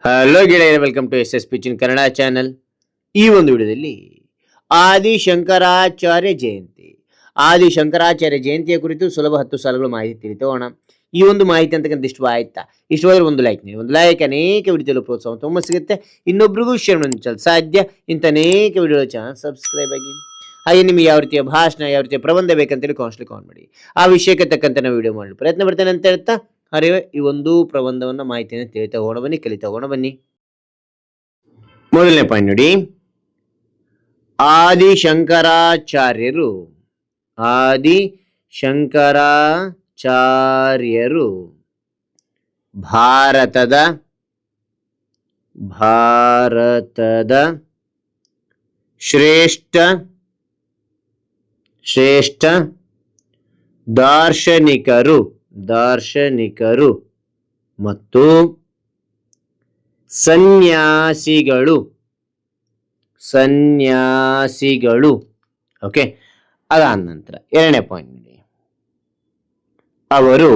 Hello ಗೆಳೆಯರೆ, welcome to S S ಪಿಚಿನ್ Kannada channel. ಈ ಒಂದು ವಿಡಿಯೋದಲ್ಲಿ ಆದಿಶಂಕರಾಚಾರ್ಯ ಜಯಂತಿ ಆದಿಶಂಕರಾಚಾರ್ಯ ಜಯಂತಿಯ ಕುರಿತು ಸುಲಭ 10 ಸಾಲುಗಳು ಮಾಹಿತಿ ತಿಳಿತೋಣ. ಈ ಒಂದು ಮಾಹಿತಿ ಅಂತಕ್ಕಂಥ ಇಷ್ಟ ಆಯ್ತಾ? ಇಷ್ಟವಾದ್ರೆ ಒಂದು ಲೈಕ್ ನೀವು. ಒಂದು ಲೈಕ್ ಅನೇಕ ವಿಡಿಯೋದಲ್ಲಿ ಪ್ರೋತ್ಸಾಹ ತುಂಬ ಸಿಗುತ್ತೆ. ಇನ್ನೊಬ್ರಿಗೂ ಶೇರ್ ಮಾಡಲು ಸಾಧ್ಯ. ಇಂಥ ಅನೇಕ ವಿಡಿಯೋ ಚಾನಲ್ ಸಬ್ಸ್ಕ್ರೈಬ್ ಆಗಿ. ಹಾಗೆ ನಿಮಗೆ ಯಾವ ರೀತಿಯ ಭಾಷಣ, ಯಾವ ರೀತಿಯ ಪ್ರಬಂಧ ಬೇಕಂತೇಳಿ ಕಾಮೆಂಟ್ ಮಾಡಿ. ಆ ವಿಷಯಕ್ಕೆ ತಕ್ಕಂತೆ ನಾವು ವಿಡಿಯೋ ಮಾಡಲು ಪ್ರಯತ್ನ ಪಡ್ತೇನೆ ಅಂತ ಹೇಳ್ತಾ, ಅರಿವೆ ಈ ಒಂದು ಪ್ರಬಂಧವನ್ನ ಮಾಹಿತಿಯನ್ನು ತಿಳಿತಾ ಹೋಗೋಣ ಬನ್ನಿ, ಕಲಿತಾ ಹೋಗೋಣ ಬನ್ನಿ. ಮೊದಲನೇ ಪಾಯಿಂಟ್ ನೋಡಿ, ಆದಿಶಂಕರಾಚಾರ್ಯರು ಭಾರತದ ಶ್ರೇಷ್ಠ ದಾರ್ಶನಿಕರು ಮತ್ತು ಸನ್ಯಾಸಿಗಳು. ಓಕೆ, ಅದಾದ ನಂತರ ಎರಡನೇ ಪಾಯಿಂಟ್ ನೋಡಿ, ಅವರು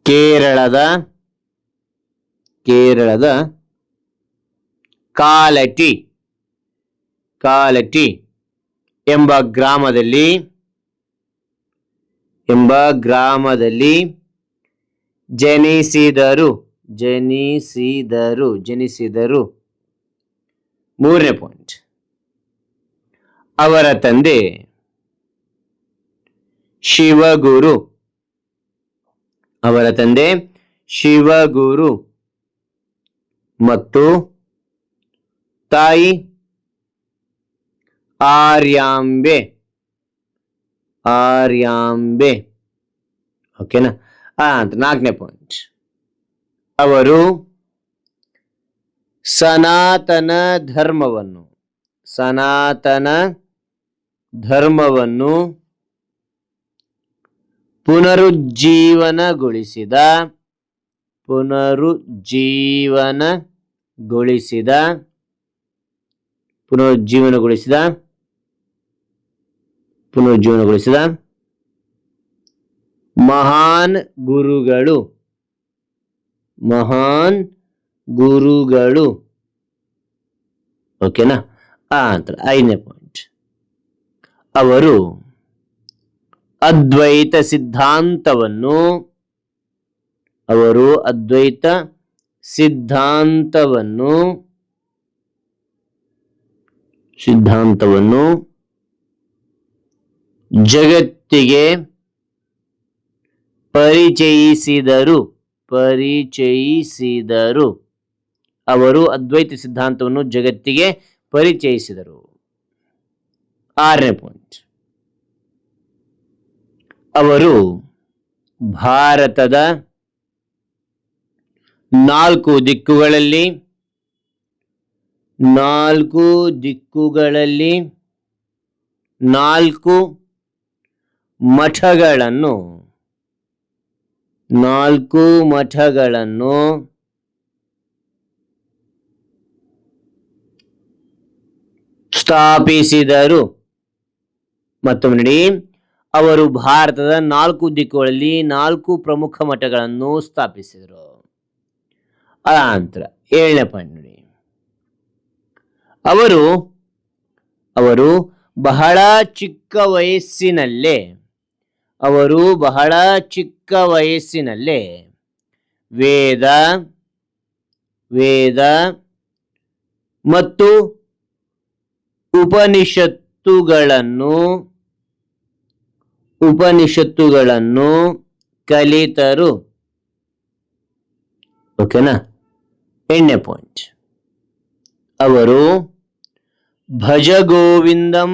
ಕೇರಳದ ಕಾಲಟಿ ಎಂಬ ಗ್ರಾಮದಲ್ಲಿ ಜನಿಸಿದರು. ಮೂರನೇ ಪಾಯಿಂಟ್, ಅವರ ತಂದೆ ಶಿವಗುರು ಮತ್ತು ತಾಯಿ ಆರ್ಯಾಂಬೆ. ಓಕೆನಾ? ನಾಲ್ಕನೇ ಪಾಯಿಂಟ್, ಅವರು ಸನಾತನ ಧರ್ಮವನ್ನು ಪುನರುಜ್ಜೀವನಗೊಳಿಸಿದ ಮಹಾನ್ ಗುರುಗಳು. ಓಕೆನಾ? ನಂತರ ಐದನೇ ಪಾಯಿಂಟ್, ಅವರು ಅದ್ವೈತ ಸಿದ್ಧಾಂತವನ್ನು ಜಗತ್ತಿಗೆ ಪರಿಚಯಿಸಿದರು. ಅವರು ಅದ್ವೈತ ಸಿದ್ಧಾಂತವನ್ನು ಜಗತ್ತಿಗೆ ಪರಿಚಯಿಸಿದರು. ಆರನೇ ಪಾಯಿಂಟ್, ಅವರು ಭಾರತದ 4 ದಿಕ್ಕುಗಳಲ್ಲಿ 4 ಮಠಗಳನ್ನು ಸ್ಥಾಪಿಸಿದರು. ಮತ್ತೊಮ್ಮೆ ನೋಡಿ, ಅವರು ಭಾರತದ 4 ದಿಕ್ಕುಗಳಲ್ಲಿ 4 ಪ್ರಮುಖ ಮಠಗಳನ್ನು ಸ್ಥಾಪಿಸಿದರು. ಅನಂತರ ಏಳನೇ ಪಾಯಿಂಟ್ ನೋಡಿ, ಅವರು ಬಹಳ ಚಿಕ್ಕ ವಯಸ್ಸಿನಲ್ಲೇ ವೇದ ಮತ್ತು ಉಪನಿಷತ್ತುಗಳನ್ನು ಕಲಿತರು. ಓಕೆನಾ? ಎಂಟನೇ ಪಾಯಿಂಟ್, ಅವರು ಭಜಗೋವಿಂದಂ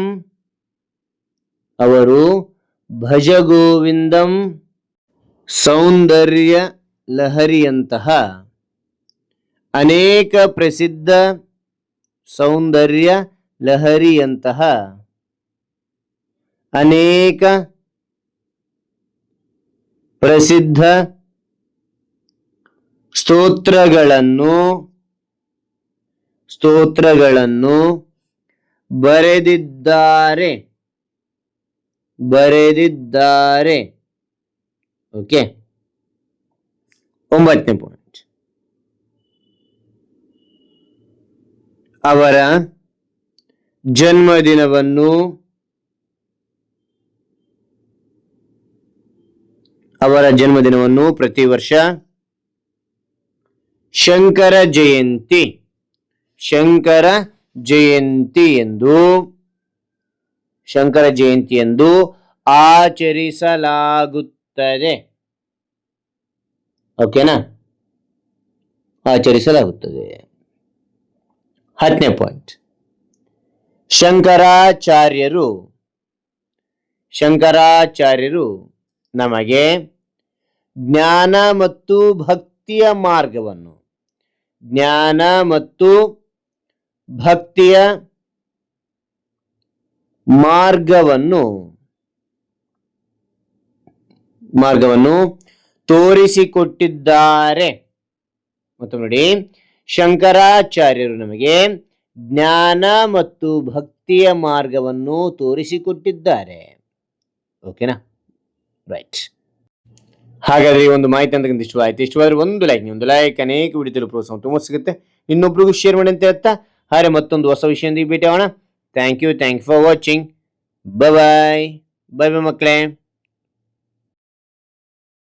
ಸೌಂದರ್ಯ ಲಹರಿಯಂತಹ ಅನೇಕ ಪ್ರಸಿದ್ಧ ಸ್ತೋತ್ರಗಳನ್ನು ಬರೆದಿದ್ದಾರೆ. ಓಕೆ. 9ನೇ ಪಾಯಿಂಟ್, ಅವರ ಜನ್ಮದಿನವನ್ನು ಪ್ರತಿ ವರ್ಷ ಶಂಕರ ಜಯಂತಿ ಎಂದು ಆಚರಿಸಲಾಗುತ್ತದೆ. ಓಕೆನಾ? ಆಚರಿಸಲಾಗುತ್ತದೆ. 10ನೇ ಪಾಯಿಂಟ್, ಶಂಕರಾಚಾರ್ಯರು ನಮಗೆ ಜ್ಞಾನ ಮತ್ತು ಭಕ್ತಿಯ ಮಾರ್ಗವನ್ನು ತೋರಿಸಿಕೊಟ್ಟಿದ್ದಾರೆ. ಮತ್ತು ನೋಡಿ, ಶಂಕರಾಚಾರ್ಯರು ನಮಗೆ ಜ್ಞಾನ ಮತ್ತು ಭಕ್ತಿಯ ಮಾರ್ಗವನ್ನು ತೋರಿಸಿಕೊಟ್ಟಿದ್ದಾರೆ. ಓಕೆನಾ? ರೈಟ್. ಹಾಗಾದ್ರೆ ಈ ಒಂದು ಮಾಹಿತಿ ಅಂತ ಇಷ್ಟವಾದ್ರೆ ಒಂದು ಲೈಕ್ ಅನೇಕ ವಿಡಿಯೋದಲ್ಲಿ ಪ್ರೋತ್ಸಾಹ ತುಂಬ ಸಿಗುತ್ತೆ. ಇನ್ನೊಬ್ರಿಗೂ ಶೇರ್ ಮಾಡಿ ಅಂತ ಹೇಳ್ತಾ, ಹಾಗೆ ಮತ್ತೊಂದು ಹೊಸ ವಿಷಯದಿಂದ ಭೇಟಿ ಆಗೋಣ. Thank you for watching. Bye ಮಕ್ಕಳೇ.